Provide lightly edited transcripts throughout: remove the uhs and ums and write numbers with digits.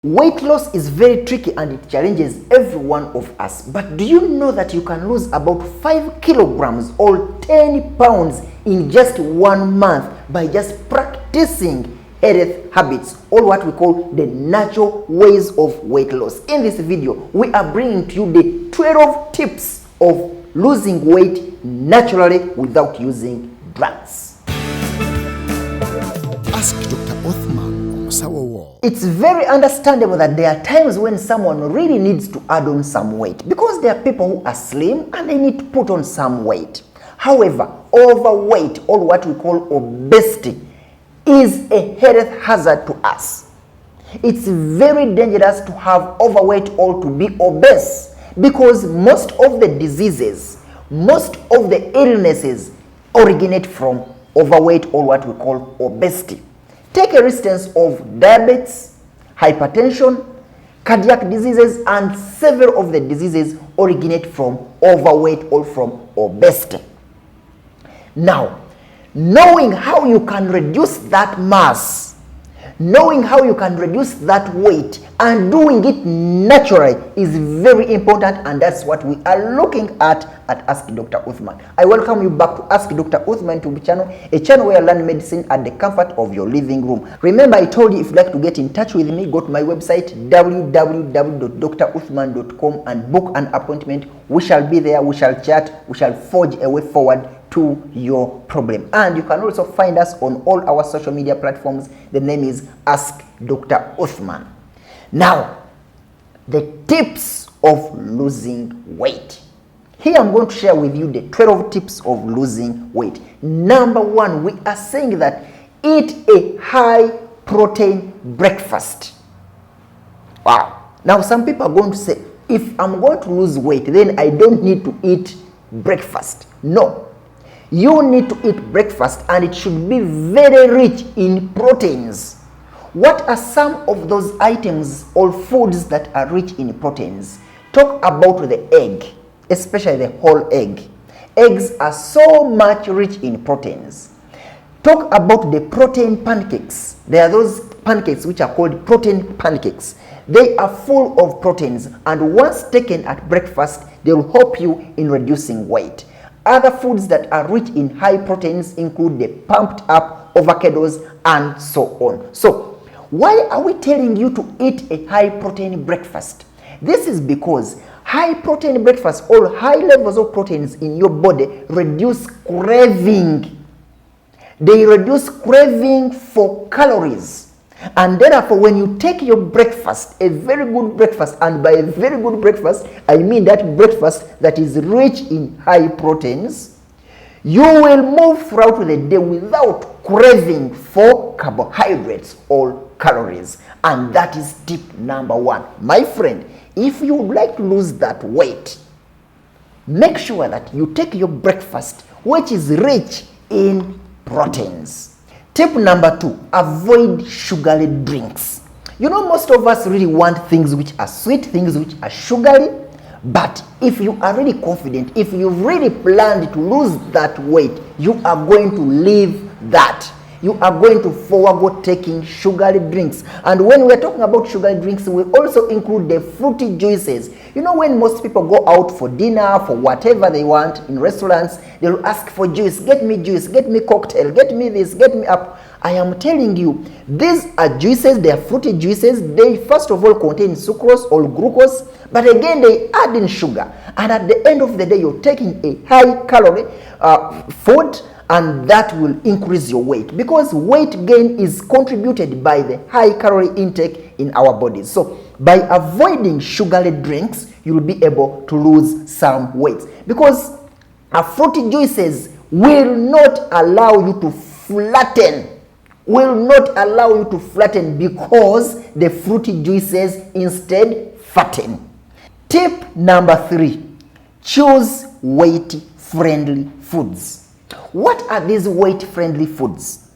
Weight loss is very tricky and it challenges every one of us. But do you know that you can lose about 5 kilograms or 10 pounds in just 1 month by just practicing health habits, or what we call the natural ways of weight loss? In this video, we are bringing to you the 12 tips of losing weight naturally without using drugs. Ask Dr. Uthuman on Sawa Wall. It's very understandable that there are times when someone really needs to add on some weight, because there are people who are slim and they need to put on some weight. However, overweight, or what we call obesity, is a health hazard to us. It's very dangerous to have overweight or to be obese, because most of the diseases, most of the illnesses originate from overweight or what we call obesity. Take a instance of diabetes, hypertension, cardiac diseases, and several of the diseases originate from overweight or from obesity. Now, knowing how you can reduce that mass, knowing how you can reduce that weight and doing it naturally is very important, and that's what we are looking at Ask Dr. Uthuman. I welcome you back to Ask Dr. Uthuman YouTube channel, a channel where you learn medicine at the comfort of your living room. Remember, I told you if you'd like to get in touch with me, go to my website www.druthuman.com and book an appointment. We shall be there, we shall chat, we shall forge a way forward to your problem. And you can also find us on all our social media platforms. The name is Ask Dr. Uthuman. Now, the tips of losing weight. Here I'm going to share with you the 12 tips of losing weight. Number 1, we are saying that eat a high protein breakfast. Wow. Now some people are going to say, if I'm going to lose weight, then I don't need to eat breakfast. No. You need to eat breakfast, and it should be very rich in proteins. What are some of those items or foods that are rich in proteins? Talk about the egg, especially the whole egg. Eggs are so much rich in proteins. Talk about the protein pancakes. There are those pancakes which are called protein pancakes. They are full of proteins, and once taken at breakfast, they will help you in reducing weight. Other foods that are rich in high proteins include the pumped up avocados and so on. So, why are we telling you to eat a high protein breakfast? This is because high protein breakfast or high levels of proteins in your body reduce craving. They reduce craving for calories. And therefore, when you take your breakfast, a very good breakfast, and by a very good breakfast, I mean that breakfast that is rich in high proteins, you will move throughout the day without craving for carbohydrates or calories. And that is tip number 1. My friend, if you would like to lose that weight, make sure that you take your breakfast which is rich in proteins. Tip number 2, avoid sugary drinks. You know, most of us really want things which are sweet, things which are sugary. But if you are really confident, if you really planned to lose that weight, you are going to leave that. You are going to forego taking sugary drinks. And when we are talking about sugary drinks, we also include the fruity juices. You know, when most people go out for dinner, for whatever they want in restaurants, they'll ask for juice. Get me juice, get me cocktail, get me this, get me up. I am telling you, these are juices, they are fruity juices. They first of all contain sucrose or glucose, but again they add in sugar. And at the end of the day, you're taking a high calorie food, and that will increase your weight, because weight gain is contributed by the high calorie intake in our bodies. So by avoiding sugary drinks, you'll be able to lose some weight, because fruity juices will not allow you to flatten. Because the fruity juices instead fatten. Tip number 3, choose weight-friendly foods. What are these weight-friendly foods?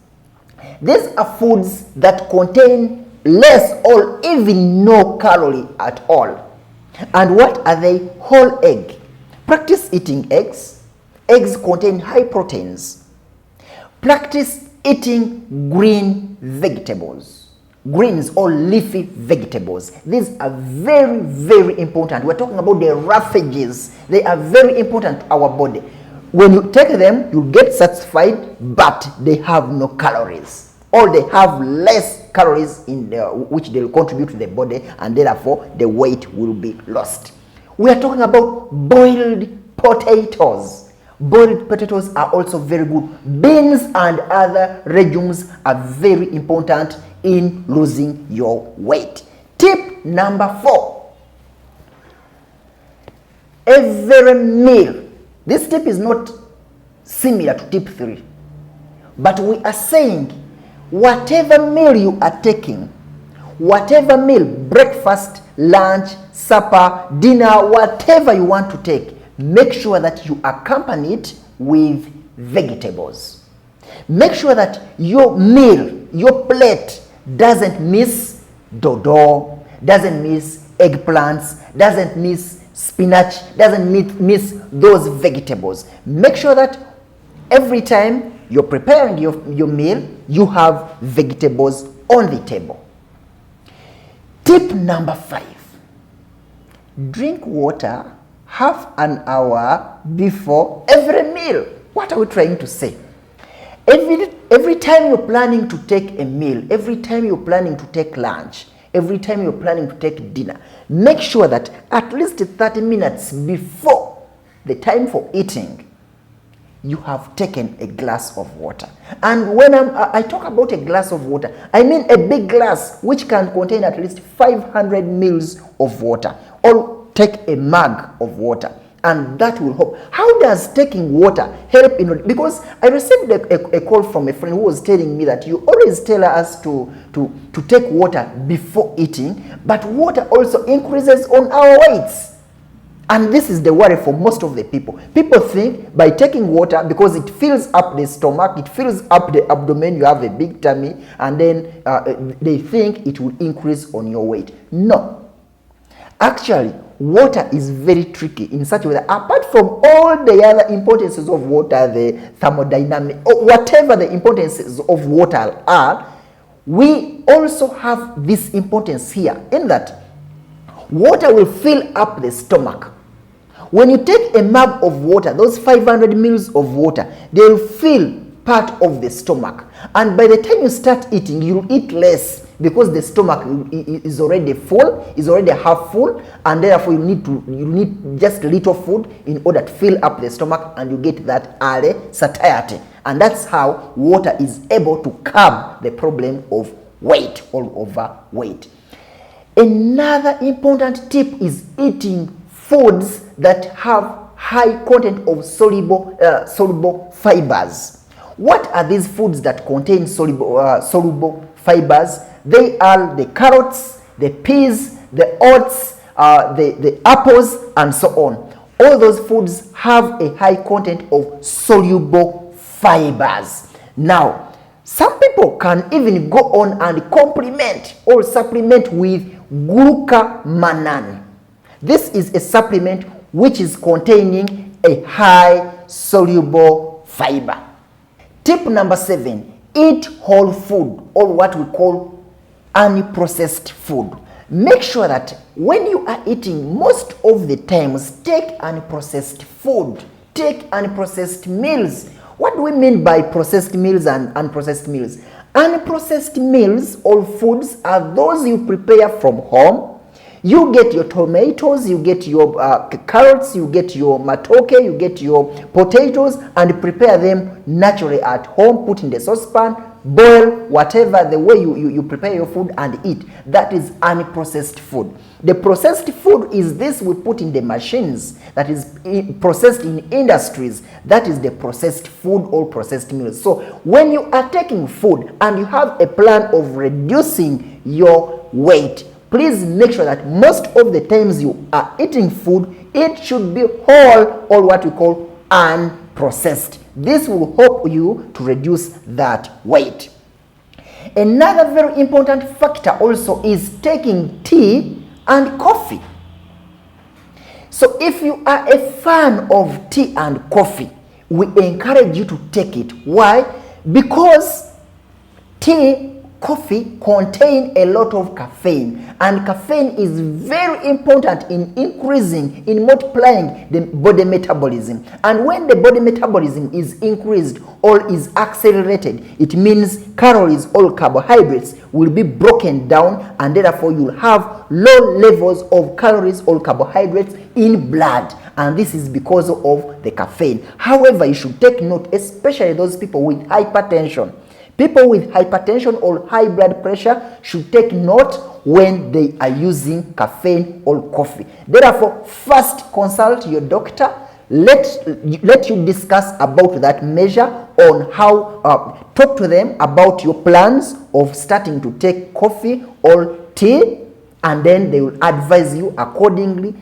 These are foods that contain less or even no calorie at all. And what are they? Whole egg. Practice eating eggs. Eggs contain high proteins. Practice eating green vegetables. greens or leafy vegetables. These are very, very important. We're talking about the roughages. They are very important to our body. When you take them, you get satisfied, but they have no calories, or they have less calories in which they will contribute to the body, and therefore the weight will be lost. We are talking about boiled potatoes. Boiled potatoes are also very good. Beans and other legumes are very important in losing your weight. Tip number 4. Every meal. This tip is not similar to tip 3, but we are saying whatever meal you are taking, whatever meal, breakfast, lunch, supper, dinner, whatever you want to take, make sure that you accompany it with vegetables. Make sure that your meal, your plate, doesn't miss dodo, doesn't miss eggplants, doesn't miss spinach, doesn't miss those vegetables. Make sure that every time you're preparing your meal, you have vegetables on the table. Tip number 5. Drink water half an hour before every meal. What are we trying to say? Every time you're planning to take a meal, every time you're planning to take lunch, every time you're planning to take dinner, make sure that at least 30 minutes before the time for eating, you have taken a glass of water. And when I talk about a glass of water, I mean a big glass which can contain at least 500 mils of water, or take a mug of water, and that will help. How does taking water help in? Because I received a call from a friend who was telling me that you always tell us to take water before eating, but water also increases on our weights. And this is the worry for most of the people. People think by taking water, because it fills up the stomach, it fills up the abdomen, you have a big tummy, and then they think it will increase on your weight. No. Actually, water is very tricky in such a way that apart from all the other importances of water, the thermodynamic, or whatever the importances of water are, we also have this importance here in that water will fill up the stomach. When you take a mug of water, those 500 mils of water, they will fill part of the stomach. And by the time you start eating, you'll eat less because the stomach is already full, is already half full, and therefore you need just little food in order to fill up the stomach, and you get that early satiety. And that's how water is able to curb the problem of weight or overweight. Another important tip is eating foods that have high content of soluble fibers. What are these foods that contain soluble fibers? They are the carrots, the peas, the oats, the apples, and so on. All those foods have a high content of soluble fibers. Now, some people can even go on and complement or supplement with glucomannan. This is a supplement which is containing a high soluble fiber. Tip number 7, eat whole food, or what we call unprocessed food. Make sure that when you are eating, most of the times, take unprocessed food, take unprocessed meals. What do we mean by processed meals and unprocessed meals? Unprocessed meals or foods are those you prepare from home. You get your tomatoes, you get your carrots, you get your matoke, you get your potatoes, and prepare them naturally at home, put in the saucepan, boil, whatever the way you prepare your food and eat. That is unprocessed food. The processed food is this we put in the machines, that is processed in industries. That is the processed food or processed meals. So when you are taking food and you have a plan of reducing your weight, please make sure that most of the times you are eating food, it should be whole, or what we call unprocessed. This will help you to reduce that weight. Another very important factor also is taking tea and coffee. So if you are a fan of tea and coffee, we encourage you to take it. Why? Because tea coffee contain a lot of caffeine, and caffeine is very important in increasing, in multiplying the body metabolism. And when the body metabolism is increased or is accelerated, it means calories or carbohydrates will be broken down, and therefore you'll have low levels of calories or carbohydrates in blood, and this is because of the caffeine. However, you should take note, especially those people with hypertension. People with hypertension or high blood pressure should take note when they are using caffeine or coffee. Therefore, first consult your doctor. Let you discuss about that measure on how, talk to them about your plans of starting to take coffee or tea, and then they will advise you accordingly,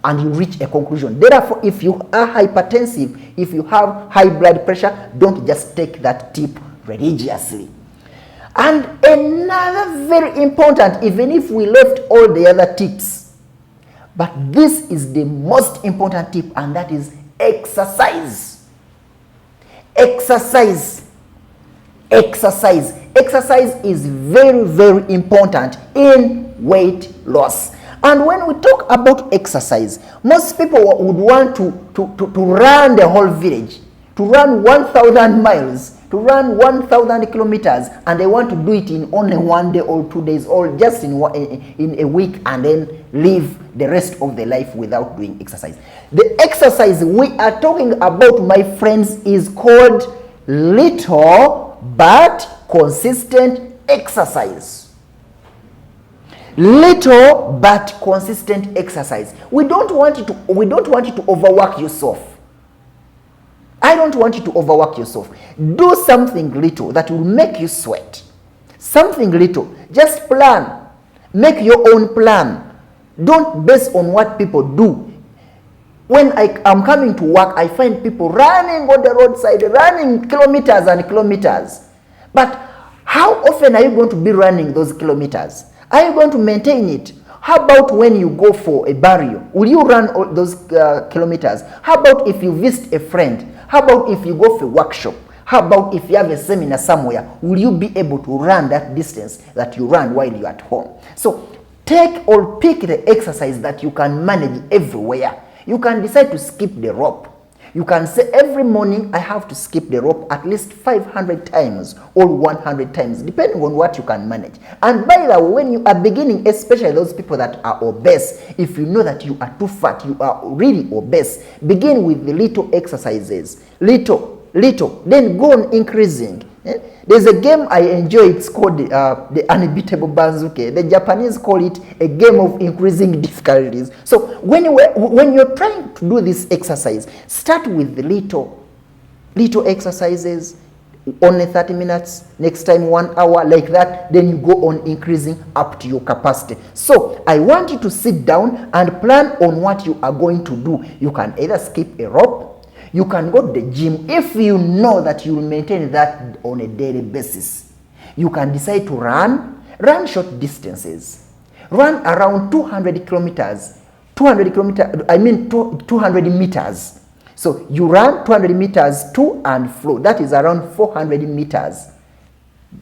and you reach a conclusion. Therefore, if you are hypertensive, if you have high blood pressure, don't just take that tip religiously. And another very important, even if we left all the other tips, but this is the most important tip, and that is exercise. Exercise is very, very important in weight loss. And when we talk about exercise, most people would want to run the whole village, to run 1,000 miles, to run 1,000 kilometers, and they want to do it in only 1 day or 2 days, or just in a week, and then live the rest of their life without doing exercise. The exercise we are talking about, my friends, is called little but consistent exercise. Little but consistent exercise. We don't want you to overwork yourself. I don't want you to overwork yourself. Do something little that will make you sweat. Something little. Just plan. Make your own plan. Don't base on what people do. When I am coming to work, I find people running on the roadside, running kilometers and kilometers. But how often are you going to be running those kilometers? Are you going to maintain it? How about when you go for a burial? Will you run all those kilometers? How about if you visit a friend? How about if you go for a workshop? How about if you have a seminar somewhere? Will you be able to run that distance that you run while you're at home? So take or pick the exercise that you can manage everywhere. You can decide to skip the rope. You can say every morning I have to skip the rope at least 500 times or 100 times, depending on what you can manage. And by the way, when you are beginning, especially those people that are obese, if you know that you are too fat, you are really obese, begin with the little exercises. Little, then go on increasing. There's a game I enjoy, it's called the Unbeatable Bazooka. The Japanese call it a game of increasing difficulties. So when you're trying to do this exercise, start with the little exercises, only 30 minutes, next time 1 hour, like that. Then you go on increasing up to your capacity. So I want you to sit down and plan on what you are going to do. You can either skip a rope, you can go to the gym if you know that you will maintain that on a daily basis. You can decide to run short distances. Run around 200 meters. So you run 200 meters to and fro. That is around 400 meters.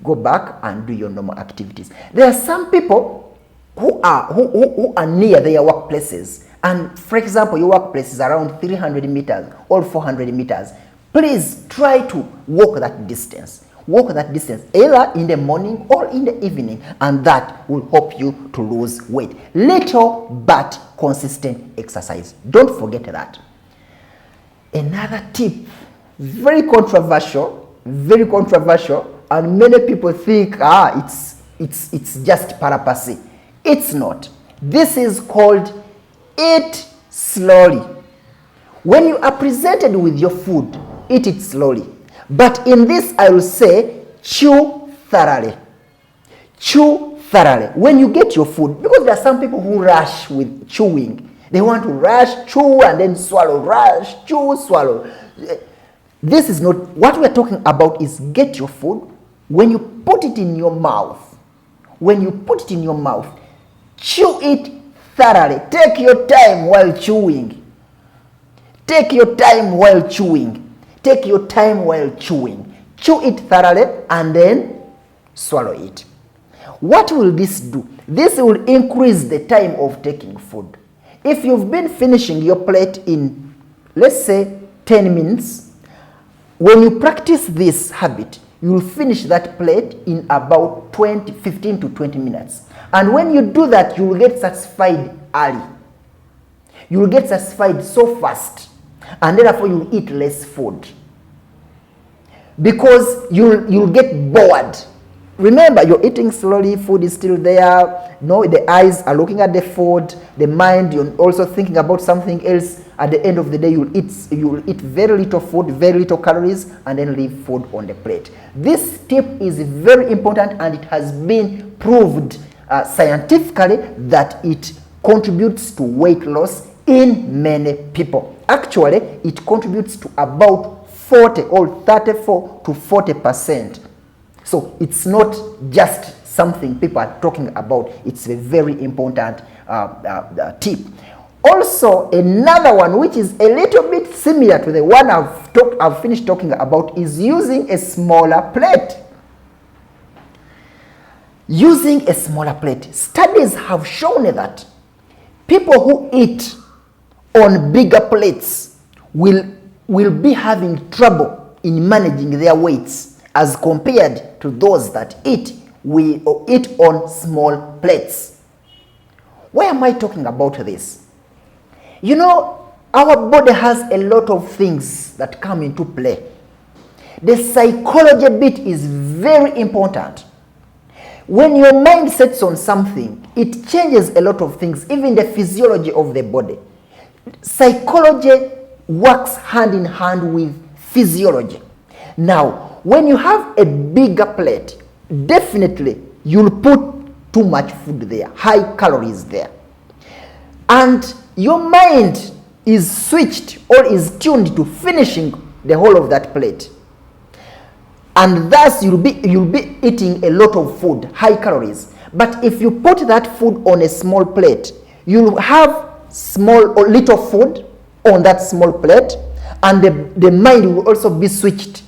Go back and do your normal activities. There are some people who are near their workplaces. And for example, your workplace is around 300 meters or 400 meters. Please try to walk that distance. Walk that distance either in the morning or in the evening, and that will help you to lose weight. Little but consistent exercise. Don't forget that. Another tip, very controversial, and many people think it's just parapasy. It's not. This is called eat slowly. When you are presented with your food, eat it slowly. But in this, I will say, chew thoroughly. Chew thoroughly. When you get your food, because there are some people who rush with chewing. They want to rush, chew, and then swallow. Rush, chew, swallow. This is not, what we're talking about is get your food. When you put it in your mouth, chew it thoroughly. Take your time while chewing. Chew it thoroughly, and then swallow it. What will this do? This will increase the time of taking food. If you've been finishing your plate in, let's say, 10 minutes, when you practice this habit, you will finish that plate in about 15 to 20 minutes. And when you do that, you will get satisfied early. You will get satisfied so fast, and therefore you will eat less food. Because you'll get bored. Remember, you're eating slowly, food is still there. No, the eyes are looking at the food, the mind, you're also thinking about something else. At the end of the day, you'll eat very little food, very little calories, and then leave food on the plate. This tip is very important, and it has been proved scientifically that it contributes to weight loss in many people. Actually, it contributes to about 40 or 34 to 40%. So it's not just something people are talking about. It's a very important tip. Also, another one which is a little bit similar to the one I've finished talking about is using a smaller plate. Using a smaller plate. Studies have shown that people who eat on bigger plates will be having trouble in managing their weights as compared to those that eat on small plates. Why am I talking about this? You know, our body has a lot of things that come into play. The psychology bit is very important. When your mind sets on something, it changes a lot of things, even the physiology of the body. Psychology works hand in hand with physiology. Now, when you have a bigger plate, definitely you'll put too much food there, high calories there. And your mind is switched or is tuned to finishing the whole of that plate. And thus you'll be eating a lot of food, high calories. But if you put that food on a small plate, you'll have small or little food on that small plate, and the mind will also be switched,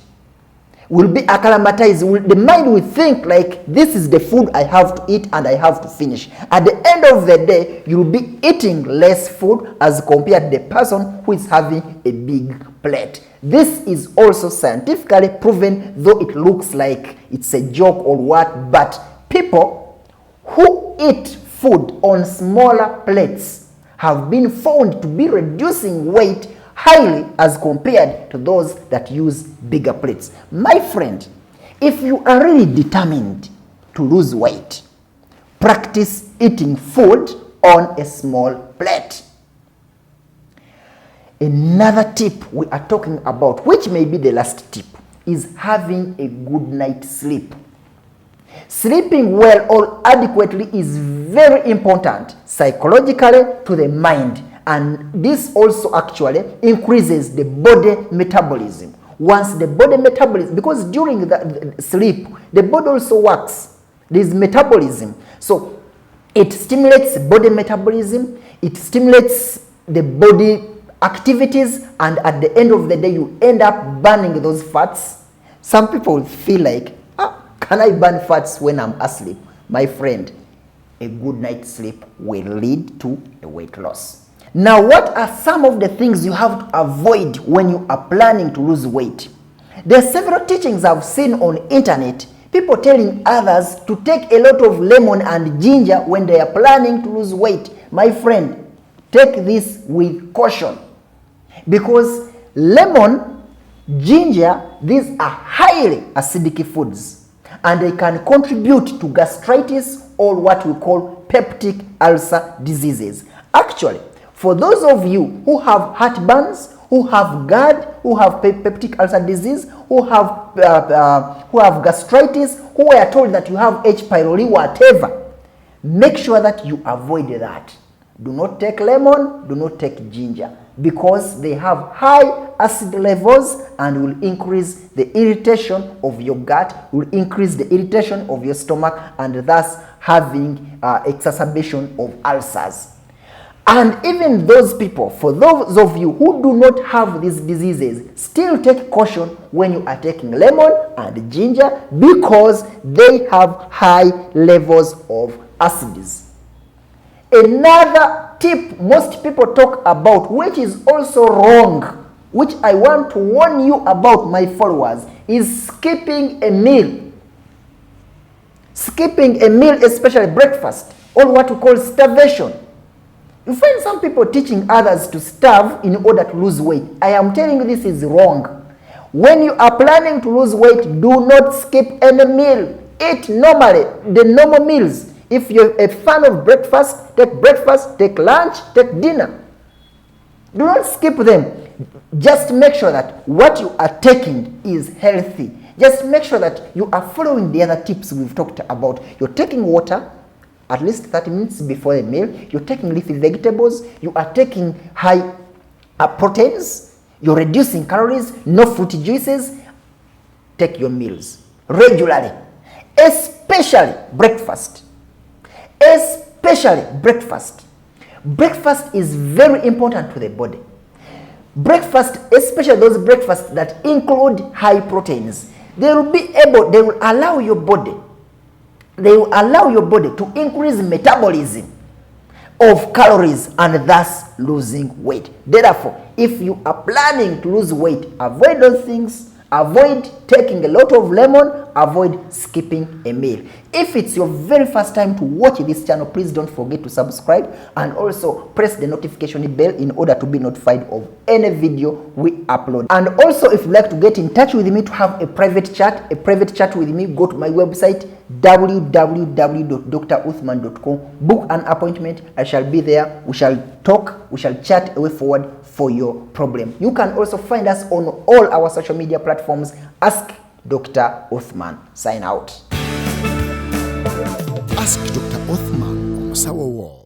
will be acclimatized. The mind will think like, this is the food I have to eat and I have to finish. At the end of the day, you'll be eating less food as compared to the person who is having a big plate. This is also scientifically proven, though it looks like it's a joke or what, but people who eat food on smaller plates have been found to be reducing weight highly as compared to those that use bigger plates. My friend, if you are really determined to lose weight, practice eating food on a small plate. Another tip we are talking about, which may be the last tip, is having a good night's sleep. Sleeping well or adequately is very important psychologically to the mind, and this also actually increases the body metabolism. Once the body metabolism, because during the sleep, the body also works. There's metabolism. So it stimulates body metabolism, it stimulates the body activities, and at the end of the day, you end up burning those fats. Some people feel like, can I burn fats when I'm asleep? My friend, a good night's sleep will lead to a weight loss. Now, what are some of the things you have to avoid when you are planning to lose weight? There are several teachings I've seen on internet, people telling others to take a lot of lemon and ginger when they are planning to lose weight. My friend, take this with caution, because lemon, ginger, these are highly acidic foods, and they can contribute to gastritis or what we call peptic ulcer diseases. Actually, for those of you who have heartburns, who have GERD, who have peptic ulcer disease, who have gastritis, who are told that you have H. pylori, whatever, make sure that you avoid that. Do not take lemon, do not take ginger, because they have high acid levels and will increase the irritation of your gut, will increase the irritation of your stomach, and thus having exacerbation of ulcers. And even those people, for those of you who do not have these diseases, still take caution when you are taking lemon and ginger because they have high levels of acids. Another tip most people talk about, which is also wrong, which I want to warn you about, my followers, is skipping a meal. Skipping a meal, especially breakfast, or what we call starvation. You find some people teaching others to starve in order to lose weight. I am telling you this is wrong. When you are planning to lose weight, do not skip any meal. Eat normally, the normal meals. If you're a fan of breakfast, take lunch, take dinner. Do not skip them. Just make sure that what you are taking is healthy. Just make sure that you are following the other tips we've talked about. You're taking water at least 30 minutes before the meal. You're taking leafy vegetables. You are taking high proteins. You're reducing calories. No fruity juices. Take your meals regularly, especially breakfast. Especially breakfast. Breakfast is very important to the body. Breakfast, especially those breakfasts that include high proteins, they will allow your body to increase metabolism of calories and thus losing weight. Therefore, if you are planning to lose weight, avoid those things. Avoid taking a lot of lemon. Avoid skipping a meal. If it's your very first time to watch this channel, please don't forget to subscribe and also press the notification bell in order to be notified of any video we upload. And also, if you'd like to get in touch with me to have a private chat with me, go to my website www.druthuman.com. Book an appointment. I shall be there. We shall talk. We shall chat a way forward for your problem. You can also find us on all our social media platforms. Ask Dr. Uthuman. Sign out. Ask Dr. Uthuman on Sawa Wall.